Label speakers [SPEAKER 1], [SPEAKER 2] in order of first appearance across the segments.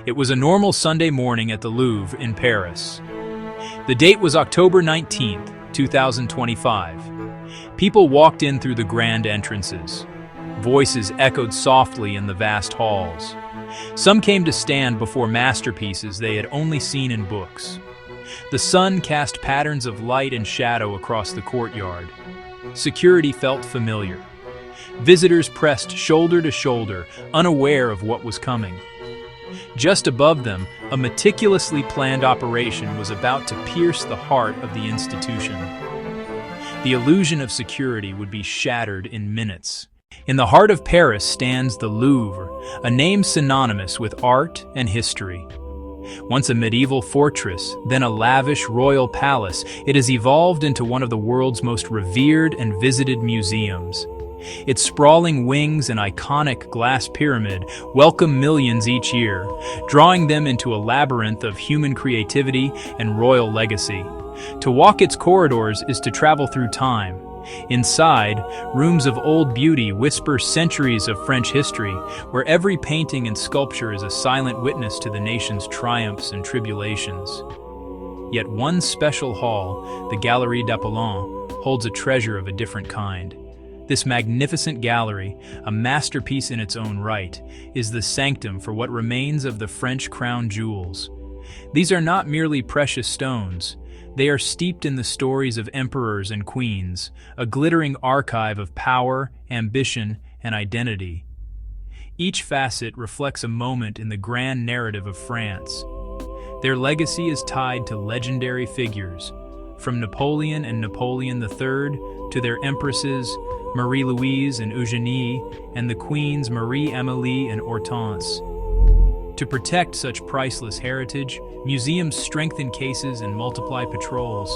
[SPEAKER 1] It was a normal Sunday morning at the Louvre in Paris. The date was October 19th, 2025. People walked in through the grand entrances. Voices echoed softly in the vast halls. Some came to stand before masterpieces they had only seen in books. The sun cast patterns of light and shadow across the courtyard. Security felt familiar. Visitors pressed shoulder to shoulder, unaware of what was coming. Just above them, a meticulously planned operation was about to pierce the heart of the institution. The illusion of security would be shattered in minutes. In the heart of Paris stands the Louvre, a name synonymous with art and history. Once a medieval fortress, then a lavish royal palace, it has evolved into one of the world's most revered and visited museums. Its sprawling wings and iconic glass pyramid welcome millions each year, drawing them into a labyrinth of human creativity and royal legacy. To walk its corridors is to travel through time. Inside, rooms of old beauty whisper centuries of French history, where every painting and sculpture is a silent witness to the nation's triumphs and tribulations. Yet one special hall, the Galerie holds a treasure of a different kind. This magnificent gallery, a masterpiece in its own right, is the sanctum for what remains of the French crown jewels. These are not merely precious stones. They are steeped in the stories of emperors and queens, a glittering archive of power, ambition, and identity. Each facet reflects a moment in the grand narrative of France. Their legacy is tied to legendary figures, from Napoleon and Napoleon III to their empresses, Marie-Louise and Eugénie, and the queens Marie-Amélie and Hortense. To protect such priceless heritage, museums strengthen cases and multiply patrols.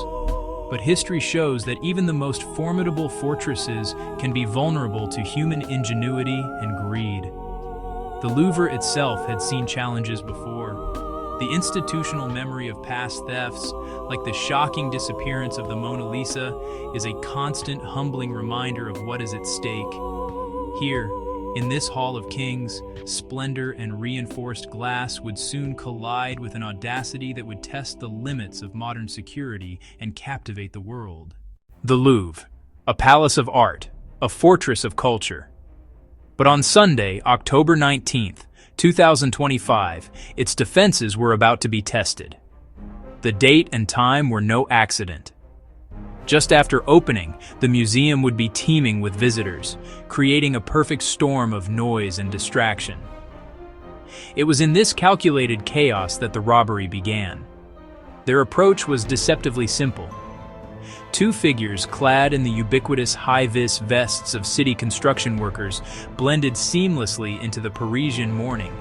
[SPEAKER 1] But history shows that even the most formidable fortresses can be vulnerable to human ingenuity and greed. The Louvre itself had seen challenges before. The institutional memory of past thefts, like the shocking disappearance of the Mona Lisa, is a constant, humbling reminder of what is at stake. Here, in this Hall of Kings, splendor and reinforced glass would soon collide with an audacity that would test the limits of modern security and captivate the world. The Louvre, a palace of art, a fortress of culture. But on Sunday, October 19th, 2025, its defenses were about to be tested. The date and time were no accident. Just after opening, the museum would be teeming with visitors, creating a perfect storm of noise and distraction. It was in this calculated chaos that the robbery began. Their approach was deceptively simple. Two figures clad in the ubiquitous high-vis vests of city construction workers blended seamlessly into the Parisian morning.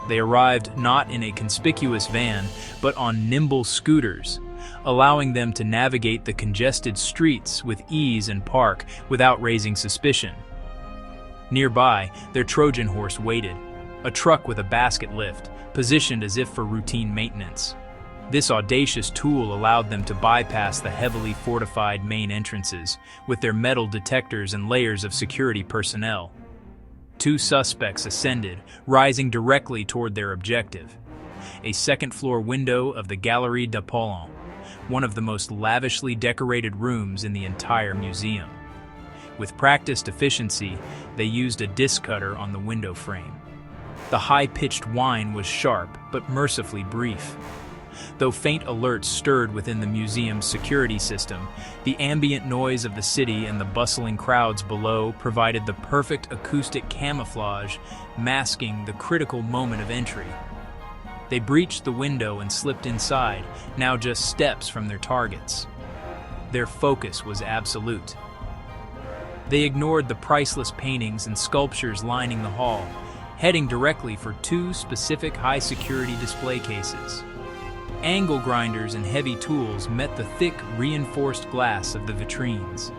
[SPEAKER 1] They arrived not in a conspicuous van, but on nimble scooters, allowing them to navigate the congested streets with ease and park without raising suspicion. Nearby, their Trojan horse waited, a truck with a basket lift, positioned as if for routine maintenance. This audacious tool allowed them to bypass the heavily fortified main entrances, with their metal detectors and layers of security personnel. Two suspects ascended, rising directly toward their objective: a second-floor window of the Galerie d'Apollon, one of the most lavishly decorated rooms in the entire museum. With practiced efficiency, they used a disc cutter on the window frame. The high-pitched whine was sharp, but mercifully brief. Though faint alerts stirred within the museum's security system, the ambient noise of the city and the bustling crowds below provided the perfect acoustic camouflage, masking the critical moment of entry. They breached the window and slipped inside, now just steps from their targets. Their focus was absolute. They ignored the priceless paintings and sculptures lining the hall, heading directly for two specific high-security display cases. Angle grinders and heavy tools met the thick, reinforced glass of the vitrines.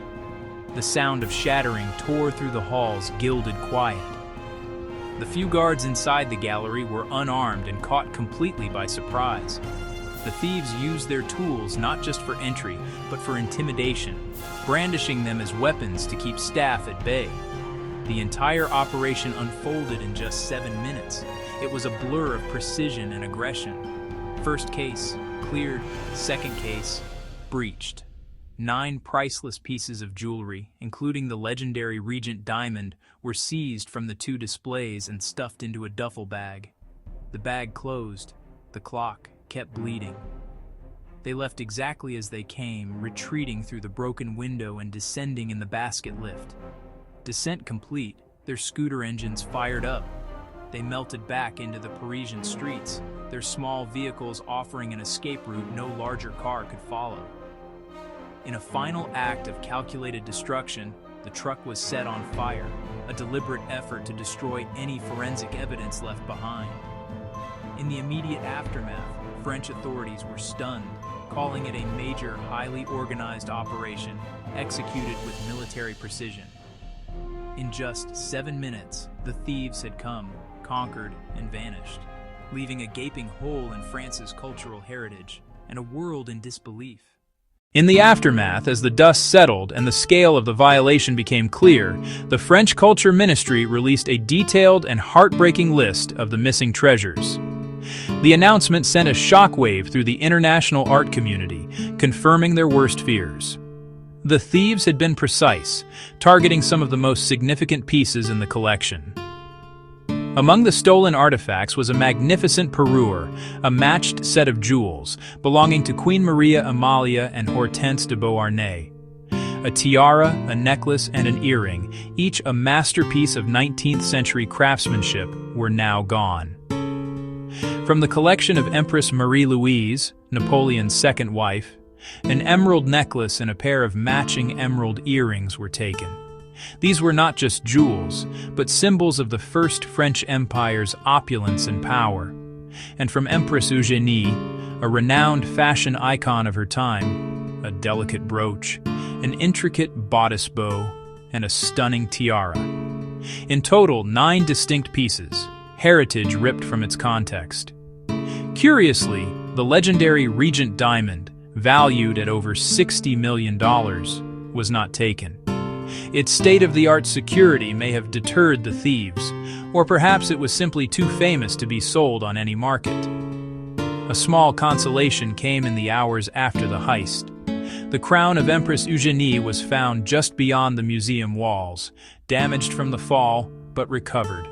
[SPEAKER 1] The sound of shattering tore through the hall's gilded quiet. The few guards inside the gallery were unarmed and caught completely by surprise. The thieves used their tools not just for entry, but for intimidation, brandishing them as weapons to keep staff at bay. The entire operation unfolded in just 7 minutes, It was a blur of precision and aggression. First case, cleared. Second case, breached. 9 priceless pieces of jewelry, including the legendary Regent diamond, were seized from the 2 displays and stuffed into a duffel bag. The bag closed. The clock kept bleeding. They left exactly as they came, retreating through the broken window and descending in the basket lift. Descent complete, their scooter engines fired up. They melted back into the Parisian streets, their small vehicles offering an escape route no larger car could follow. In a final act of calculated destruction, the truck was set on fire, a deliberate effort to destroy any forensic evidence left behind. In the immediate aftermath, French authorities were stunned, calling it a major, highly organized operation executed with military precision. In just 7 minutes, the thieves had come, conquered, and vanished, leaving a gaping hole in France's cultural heritage and a world in disbelief. In the aftermath, as the dust settled and the scale of the violation became clear, the French Culture Ministry released a detailed and heartbreaking list of the missing treasures. The announcement sent a shockwave through the international art community, confirming their worst fears. The thieves had been precise, targeting some of the most significant pieces in the collection. Among the stolen artifacts was a magnificent parure, a matched set of jewels, belonging to Queen Maria Amalia and Hortense de Beauharnais. A tiara, a necklace, and an earring, each a masterpiece of 19th-century craftsmanship, were now gone. From the collection of Empress Marie-Louise, Napoleon's second wife, an emerald necklace and a pair of matching emerald earrings were taken. These were not just jewels, but symbols of the First French Empire's opulence and power. And from Empress Eugénie, a renowned fashion icon of her time, a delicate brooch, an intricate bodice bow, and a stunning tiara. In total, 9 distinct pieces, heritage ripped from its context. Curiously, the legendary Regent diamond, valued at over $60 million, was not taken. Its state-of-the-art security may have deterred the thieves, or perhaps it was simply too famous to be sold on any market. A small consolation came in the hours after the heist. The crown of Empress Eugénie was found just beyond the museum walls, damaged from the fall, but recovered.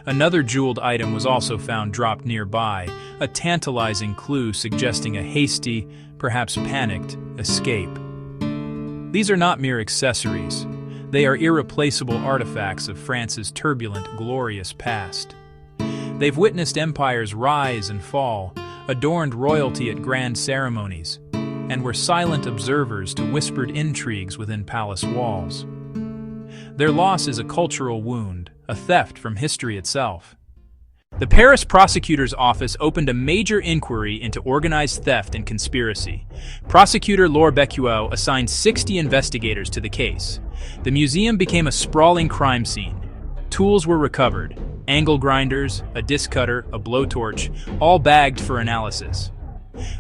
[SPEAKER 1] Another jeweled item was also found dropped nearby, a tantalizing clue suggesting a hasty, perhaps panicked, escape. These are not mere accessories. They are irreplaceable artifacts of France's turbulent, glorious past. They've witnessed empires rise and fall, adorned royalty at grand ceremonies, and were silent observers to whispered intrigues within palace walls. Their loss is a cultural wound, a theft from history itself. The Paris prosecutor's office opened a major inquiry into organized theft and conspiracy. Prosecutor Laure Becquot assigned 60 investigators to the case. The museum became a sprawling crime scene. Tools were recovered: angle grinders, a disc cutter, a blowtorch, all bagged for analysis.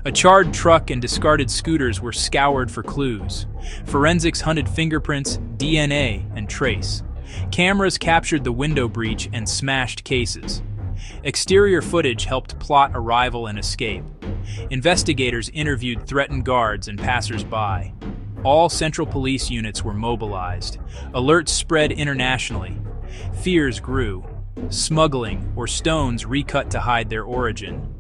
[SPEAKER 1] A charred truck and discarded scooters were scoured for clues. Forensics hunted fingerprints, DNA, and trace. Cameras captured the window breach and smashed cases. Exterior footage helped plot arrival and escape. Investigators interviewed threatened guards and passers-by. All central police units were mobilized. Alerts spread internationally. Fears grew. Smuggling or stones recut to hide their origin.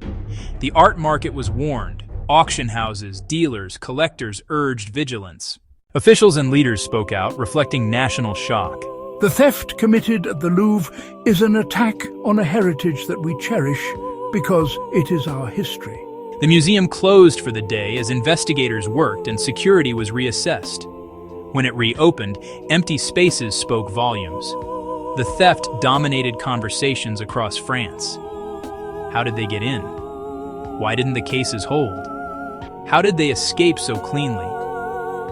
[SPEAKER 1] The art market was warned. Auction houses, dealers, collectors urged vigilance. Officials and leaders spoke out, reflecting national shock.
[SPEAKER 2] The theft committed at the Louvre is an attack on a heritage that we cherish because it is our history.
[SPEAKER 1] The museum closed for the day as investigators worked and security was reassessed. When it reopened, empty spaces spoke volumes. The theft dominated conversations across France. How did they get in? Why didn't the cases hold? How did they escape so cleanly?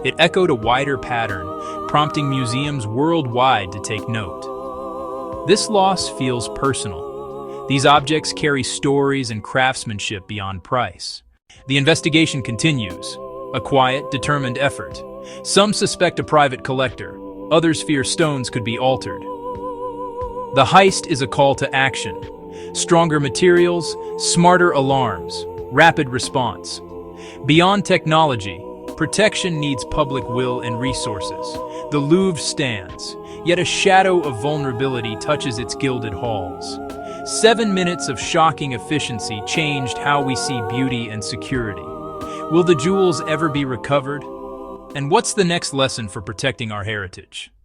[SPEAKER 1] It echoed a wider pattern, prompting museums worldwide to take note. This loss feels personal. These objects carry stories and craftsmanship beyond price. The investigation continues, a quiet, determined effort. Some suspect a private collector, others fear stones could be altered. The heist is a call to action, Stronger materials, smarter alarms, rapid response. Beyond technology, protection needs public will and resources. The Louvre stands, yet a shadow of vulnerability touches its gilded halls. 7 minutes of shocking efficiency changed how we see beauty and security. Will the jewels ever be recovered? And what's the next lesson for protecting our heritage?